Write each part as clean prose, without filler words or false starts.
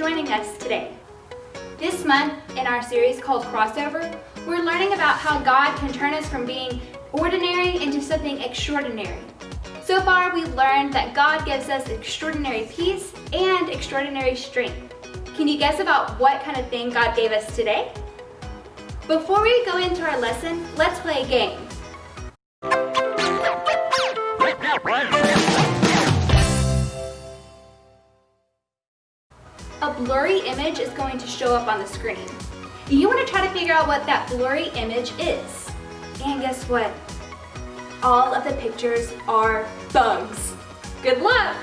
joining us today. This month, in our series called Crossover, we're learning about how God can turn us from being ordinary into something extraordinary. So far, we've learned that God gives us extraordinary peace and extraordinary strength. Can you guess about what kind of thing God gave us today? Before we go into our lesson, let's play a game. A blurry image is going to show up on the screen. You want to try to figure out what that blurry image is. And guess what? All of the pictures are bugs. Good luck!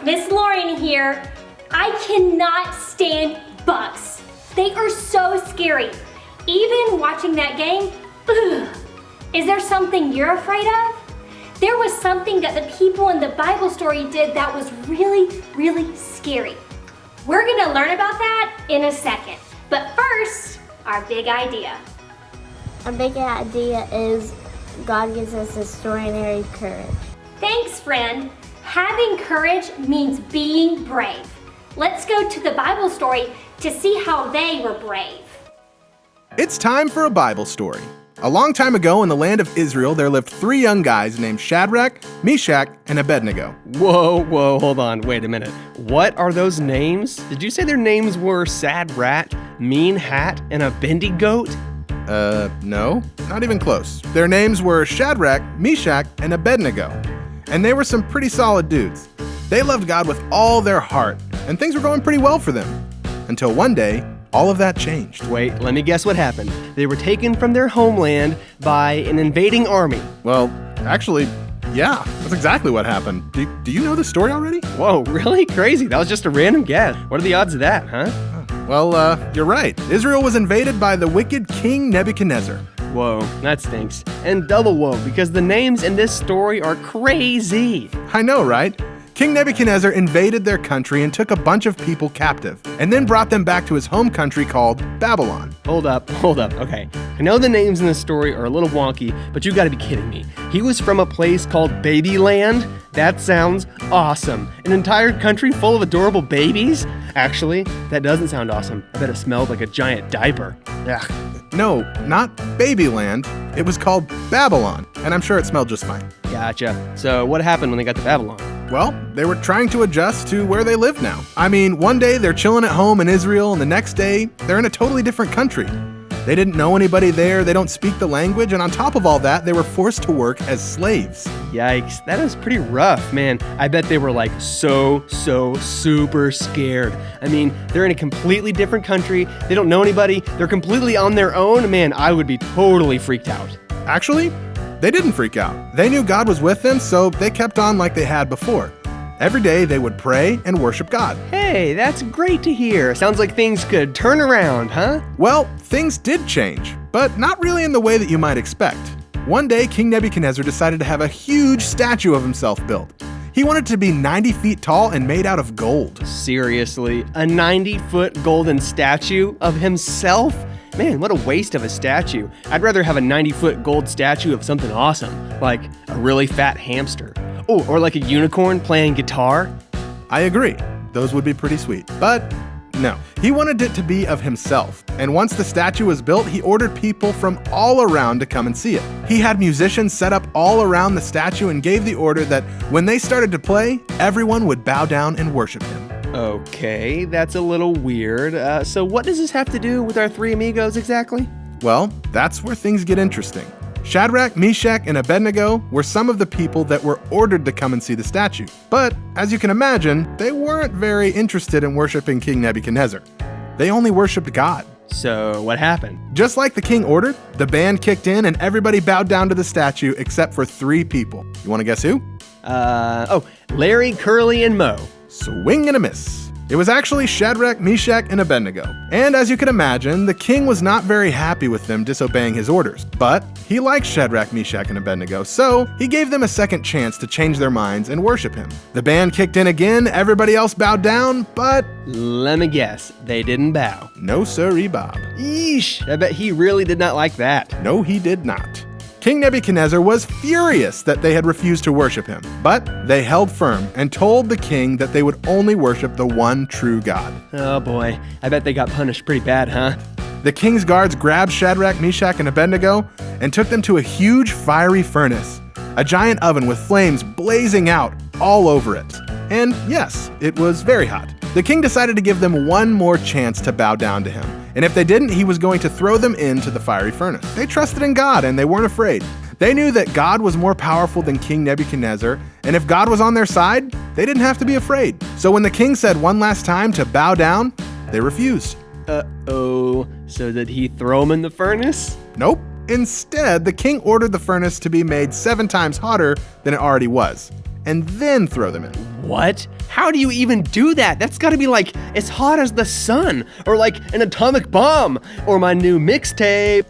Miss Lauren here. I cannot stand bugs. They are so scary. Even watching that game, ugh. Is there something you're afraid of? There was something that the people in the Bible story did that was really, really scary. We're gonna learn about that in a second. But first, our big idea. Our big idea is God gives us extraordinary courage. Thanks, friend. Having courage means being brave. Let's go to the Bible story to see how they were brave. It's time for a Bible story. A long time ago in the land of Israel, there lived 3 young guys named Shadrach, Meshach, and Abednego. Whoa, hold on, wait a minute. What are those names? Did you say their names were Sad Rat, Mean Hat, and a Bendy Goat? No, not even close. Their names were Shadrach, Meshach, and Abednego. And they were some pretty solid dudes. They loved God with all their heart, and things were going pretty well for them. Until one day, all of that changed. Wait, let me guess what happened. They were taken from their homeland by an invading army. Well, actually, yeah, that's exactly what happened. Do you know the story already? Whoa, really? Crazy. That was just a random guess. What are the odds of that, huh? Well, you're right. Israel was invaded by the wicked King Nebuchadnezzar. Whoa, that stinks. And double whoa, because the names in this story are crazy. I know, right? King Nebuchadnezzar invaded their country and took a bunch of people captive, and then brought them back to his home country called Babylon. Hold up. Okay. I know the names in this story are a little wonky, but you gotta be kidding me. He was from a place called Babyland? That sounds awesome. An entire country full of adorable babies? Actually, that doesn't sound awesome. I bet it smelled like a giant diaper. Ugh. No, not Babyland. It was called Babylon, and I'm sure it smelled just fine. Gotcha. So what happened when they got to Babylon? Well, they were trying to adjust to where they live now. I mean, one day they're chilling at home in Israel, and the next day they're in a totally different country. They didn't know anybody there, they don't speak the language, and on top of all that, they were forced to work as slaves. Yikes, that is pretty rough, man. I bet they were like so super scared. I mean, they're in a completely different country, they don't know anybody, they're completely on their own. Man, I would be totally freaked out. Actually, they didn't freak out. They knew God was with them, so they kept on like they had before. Every day they would pray and worship God. Hey, that's great to hear. Sounds like things could turn around, huh? Well, things did change, but not really in the way that you might expect. One day, King Nebuchadnezzar decided to have a huge statue of himself built. He wanted to be 90 feet tall and made out of gold. Seriously, a 90-foot golden statue of himself? Man, what a waste of a statue. I'd rather have a 90-foot gold statue of something awesome, like a really fat hamster. Oh, or like a unicorn playing guitar. I agree. Those would be pretty sweet. But no, he wanted it to be of himself. And once the statue was built, he ordered people from all around to come and see it. He had musicians set up all around the statue and gave the order that when they started to play, everyone would bow down and worship him. Okay, that's a little weird. So what does this have to do with our three amigos exactly? Well, that's where things get interesting. Shadrach, Meshach, and Abednego were some of the people that were ordered to come and see the statue. But, as you can imagine, they weren't very interested in worshiping King Nebuchadnezzar. They only worshiped God. So what happened? Just like the king ordered, the band kicked in and everybody bowed down to the statue except for 3 people. You want to guess who? Larry, Curly, and Moe. Swing and a miss. It was actually Shadrach, Meshach, and Abednego. And as you can imagine, the king was not very happy with them disobeying his orders. But he liked Shadrach, Meshach, and Abednego, so he gave them a second chance to change their minds and worship him. The band kicked in again, everybody else bowed down, but Let me guess, they didn't bow. no sirree, Bob. Yeesh, I bet he really did not like that. No, he did not. King Nebuchadnezzar was furious that they had refused to worship him, but they held firm and told the king that they would only worship the one true God. Oh boy, I bet they got punished pretty bad, huh? The king's guards grabbed Shadrach, Meshach, and Abednego and took them to a huge fiery furnace, a giant oven with flames blazing out all over it. And yes, it was very hot. The king decided to give them one more chance to bow down to him, and if they didn't, he was going to throw them into the fiery furnace. They trusted in God and they weren't afraid. They knew that God was more powerful than King Nebuchadnezzar, and if God was on their side, they didn't have to be afraid. So when the king said one last time to bow down, they refused. Uh-oh, so did he throw them in the furnace? Nope. Instead, the king ordered the furnace to be made 7 times hotter than it already was, and then throw them in. What? How do you even do that? That's gotta be like as hot as the sun, or like an atomic bomb, or my new mixtape.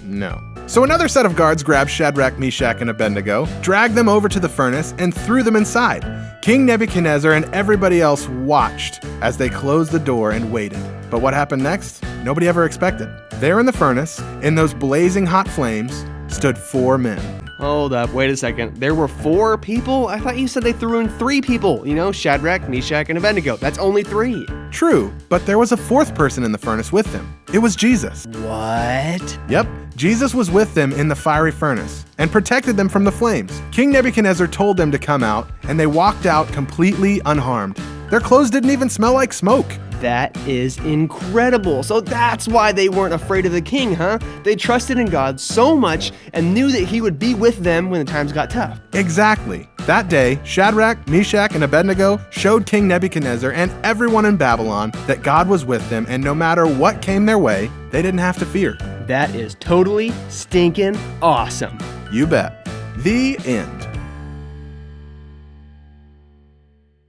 No. So another set of guards grabbed Shadrach, Meshach, and Abednego, dragged them over to the furnace, and threw them inside. King Nebuchadnezzar and everybody else watched as they closed the door and waited. But what happened next? Nobody ever expected. There in the furnace, in those blazing hot flames, stood 4 men. Hold up, wait a second. There were 4 people? I thought you said they threw in 3 people. You know, Shadrach, Meshach, and Abednego. That's only 3. True, but there was a 4th person in the furnace with them. It was Jesus. What? Yep, Jesus was with them in the fiery furnace and protected them from the flames. King Nebuchadnezzar told them to come out, and they walked out completely unharmed. Their clothes didn't even smell like smoke. That is incredible. So that's why they weren't afraid of the king, huh? They trusted in God so much and knew that he would be with them when the times got tough. Exactly. That day, Shadrach, Meshach, and Abednego showed King Nebuchadnezzar and everyone in Babylon that God was with them, and no matter what came their way, they didn't have to fear. That is totally stinking awesome. You bet. The end.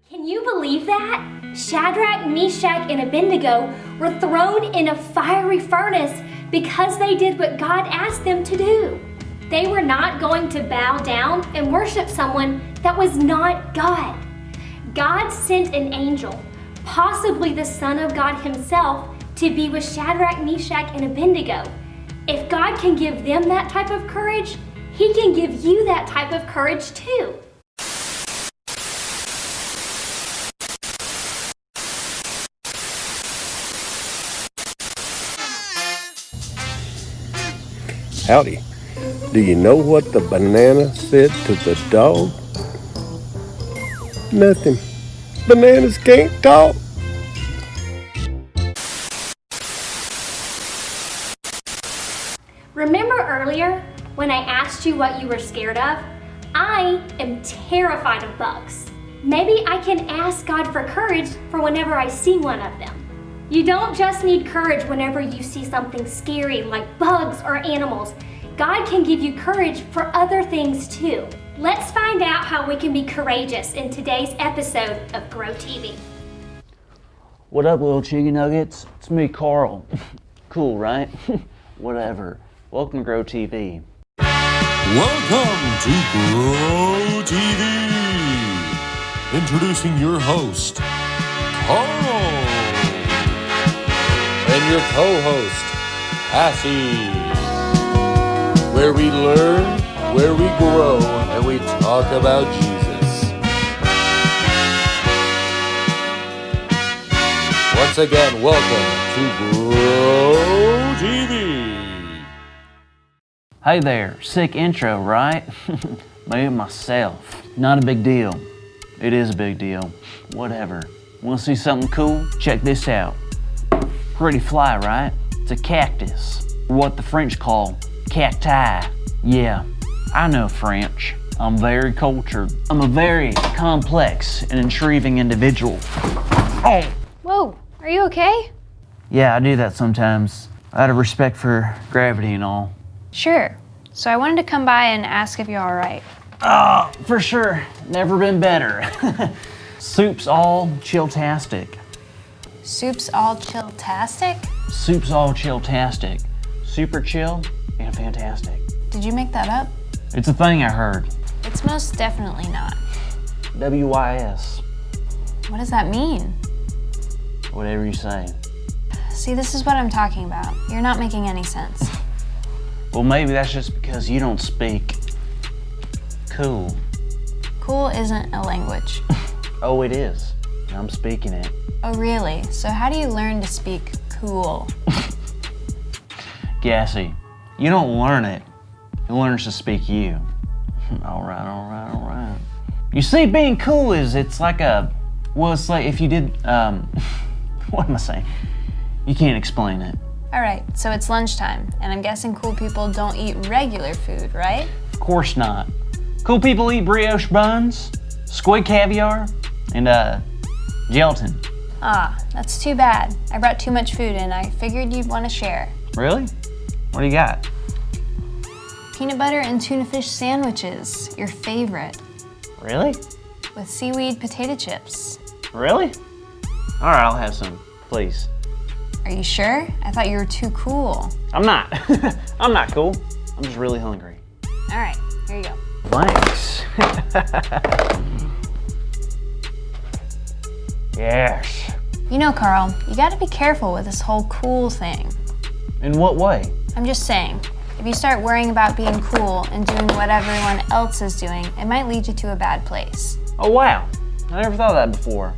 Can you believe that? Shadrach, Meshach, and Abednego were thrown in a fiery furnace because they did what God asked them to do. They were not going to bow down and worship someone that was not God. God sent an angel, possibly the Son of God himself, to be with Shadrach, Meshach, and Abednego. If God can give them that type of courage, he can give you that type of courage too. Howdy. Do you know what the banana said to the dog? Nothing. Bananas can't talk. were scared of, I am terrified of bugs. Maybe I can ask God for courage for whenever I see one of them. You don't just need courage whenever you see something scary like bugs or animals. God can give you courage for other things too. Let's find out how we can be courageous in today's episode of Grow TV. What up, little chicken nuggets? It's me, Carl. Cool, right? Whatever. Welcome to Grow TV. Welcome to Grow TV. Introducing your host, Carl. And your co-host, Cassie. Where we learn, where we grow, and we talk about Jesus. Once again, welcome to Grow TV. Hey there, sick intro, right? Me and myself. Not a big deal. It is a big deal. Whatever. Want to see something cool? Check this out. Pretty fly, right? It's a cactus. What the French call cacti. Yeah, I know French. I'm very cultured. I'm a very complex and intriguing individual. Oh! Whoa, are you okay? Yeah, I do that sometimes. Out of respect for gravity and all. Sure. So I wanted to come by and ask if you're all right. Oh, for sure. Never been better. Soup's all chilltastic. Soup's all chill-tastic? Soup's all chilltastic. Super chill and fantastic. Did you make that up? It's a thing I heard. It's most definitely not. WYS. What does that mean? Whatever you say. See, this is what I'm talking about. You're not making any sense. Well, maybe that's just because you don't speak cool. Cool isn't a language. Oh, it is. I'm speaking it. Oh, really? So how do you learn to speak cool? Gassy, you don't learn it. It learns to speak you. All right. You see, being cool it's like if you did, what am I saying? You can't explain it. All right, so it's lunchtime, and I'm guessing cool people don't eat regular food, right? Of course not. Cool people eat brioche buns, squid caviar, and gelatin. Ah, that's too bad. I brought too much food and I figured you'd want to share. Really? What do you got? Peanut butter and tuna fish sandwiches, your favorite, Really? with seaweed potato chips. Really? All right, I'll have some, please. Are you sure? I thought you were too cool. I'm not. I'm not cool. I'm just really hungry. All right, here you go. Thanks. Yes. You know, Carl, you gotta be careful with this whole cool thing. In what way? I'm just saying, if you start worrying about being cool and doing what everyone else is doing, it might lead you to a bad place. Oh, wow. I never thought of that before.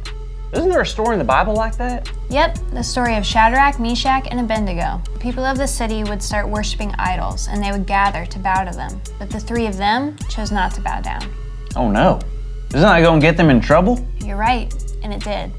Isn't there a story in the Bible like that? Yep, the story of Shadrach, Meshach, and Abednego. The people of the city would start worshiping idols, and they would gather to bow to them. But the three of them chose not to bow down. Oh, no. Isn't that going to get them in trouble? You're right, and it did.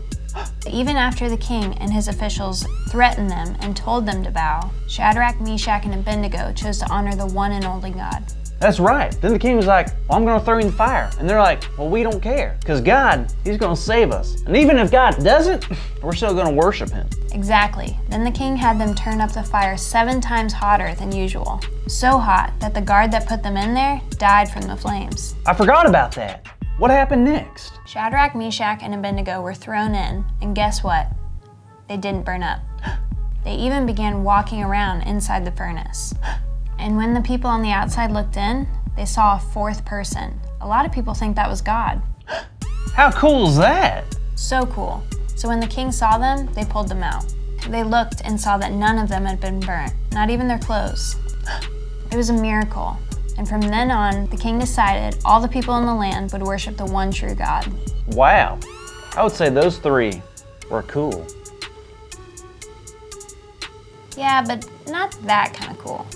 Even after the king and his officials threatened them and told them to bow, Shadrach, Meshach, and Abednego chose to honor the one and only God. That's right. Then the king was like, well, I'm going to throw you in the fire. And they're like, well, we don't care. Because God, he's going to save us. And even if God doesn't, we're still going to worship him. Exactly. Then the king had them turn up the fire 7 times hotter than usual. So hot that the guard that put them in there died from the flames. I forgot about that. What happened next? Shadrach, Meshach, and Abednego were thrown in, and guess what? They didn't burn up. They even began walking around inside the furnace. And when the people on the outside looked in, they saw a 4th person. A lot of people think that was God. How cool is that? So cool. So when the king saw them, they pulled them out. They looked and saw that none of them had been burnt, not even their clothes. It was a miracle. And from then on, the king decided all the people in the land would worship the one true God. Wow. I would say those 3 were cool. Yeah, but not that kind of cool.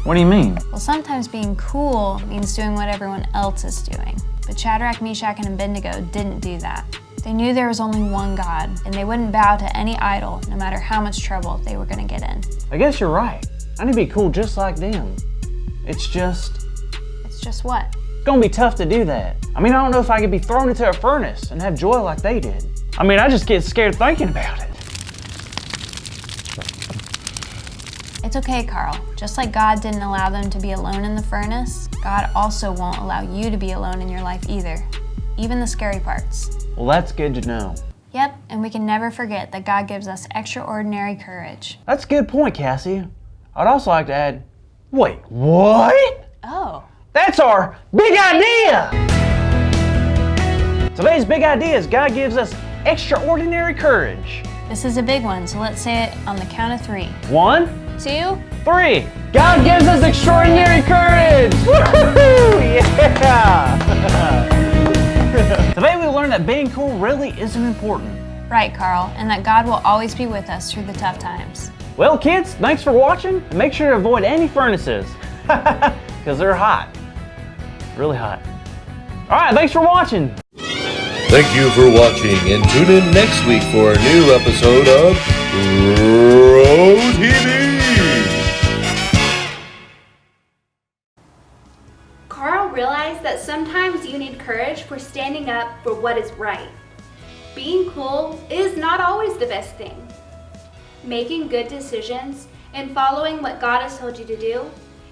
What do you mean? Well, sometimes being cool means doing what everyone else is doing. But Shadrach, Meshach, and Abednego didn't do that. They knew there was only one God, and they wouldn't bow to any idol, no matter how much trouble they were going to get in. I guess you're right. I need to be cool just like them. It's just Just what? Gonna be tough to do that. I mean, I don't know if I could be thrown into a furnace and have joy like they did. I mean, I just get scared thinking about it. It's okay, Carl. Just like God didn't allow them to be alone in the furnace, God also won't allow you to be alone in your life either. Even the scary parts. Well, that's good to know. Yep, and we can never forget that God gives us extraordinary courage. That's a good point, Cassie. I'd also like to add, wait, what? Oh. That's our big idea! Today's big idea is God gives us extraordinary courage. This is a big one, so let's say it on the count of 3. 1, 2, 3. God gives us extraordinary courage! Woohoo! Yeah! Today we learned that being cool really isn't important. right, Carl, and that God will always be with us through the tough times. Well, kids, thanks for watching, and make sure to avoid any furnaces, because they're hot. Really hot. All right, thanks for watching. Thank you for watching, and tune in next week for a new episode of Grow TV. Carl realized that sometimes you need courage for standing up for what is right. Being cool is not always the best thing. Making good decisions and following what God has told you to do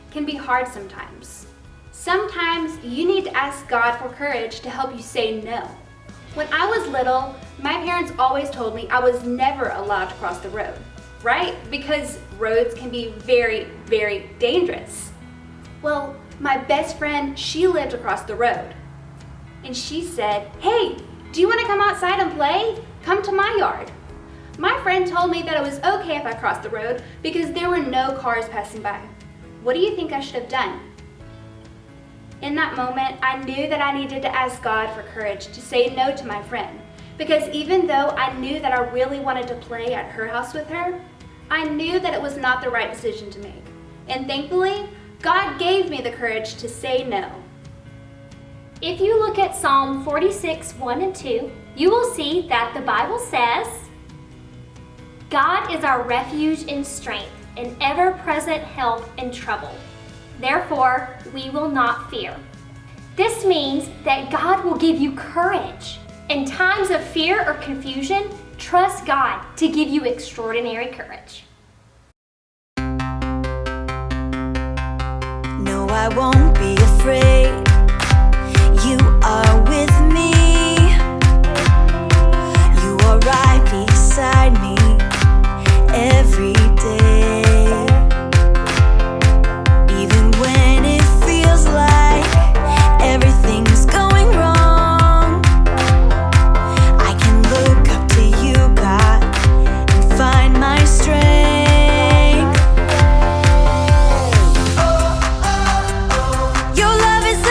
can be hard sometimes. Sometimes you need to ask God for courage to help you say no. When I was little, my parents always told me I was never allowed to cross the road, right? Because roads can be very, very dangerous. Well, my best friend, she lived across the road. And she said, "Hey, do you want to come outside and play? Come to my yard." My friend told me that it was okay if I crossed the road because there were no cars passing by. What do you think I should have done? In that moment, I knew that I needed to ask God for courage to say no to my friend, because even though I knew that I really wanted to play at her house with her, I knew that it was not the right decision to make. And thankfully, God gave me the courage to say no. If you look at Psalm 46, 1 and 2, you will see that the Bible says, "God is our refuge and strength, an ever-present help in trouble. Therefore, we will not fear." This means that God will give you courage. In times of fear or confusion, trust God to give you extraordinary courage. No, I won't be afraid. You are with me. You are right beside me every day. Even when it feels like everything's going wrong, I can look up to you, God, and find my strength. Your love is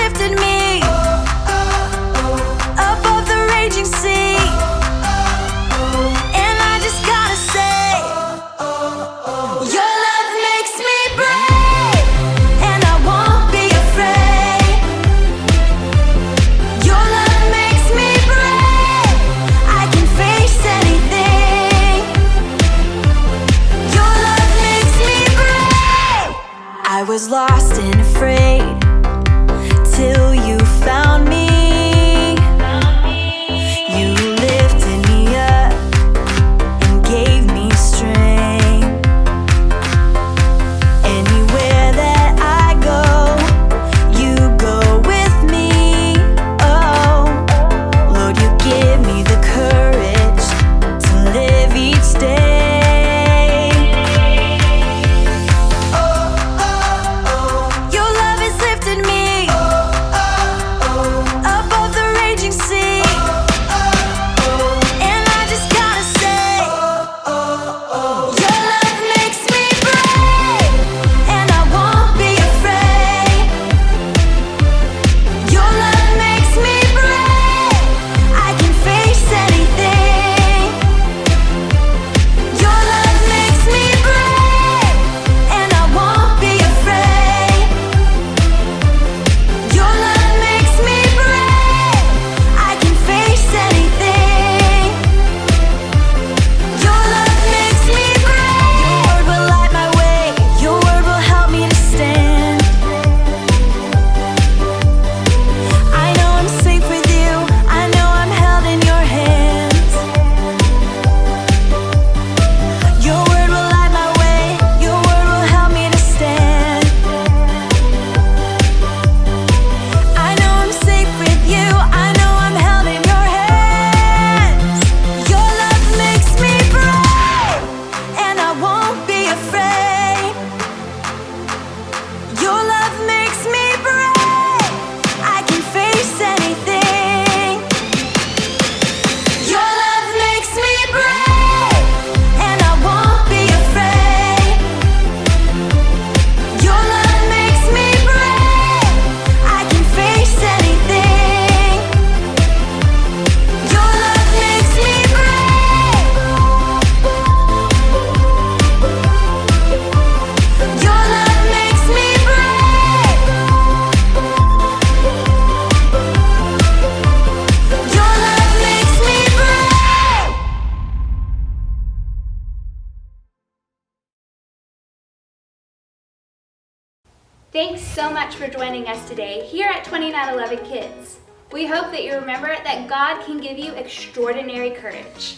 Thanks so much for joining us today here at 2911 Kids. We hope that you remember that God can give you extraordinary courage.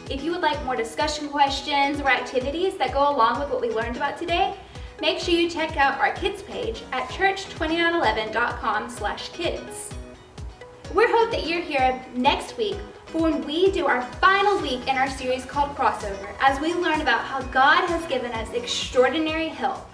If you would like more discussion questions or activities that go along with what we learned about today, make sure you check out our kids page at church2911.com/kids. We hope that you're here next week for when we do our final week in our series called Crossover, as we learn about how God has given us extraordinary help.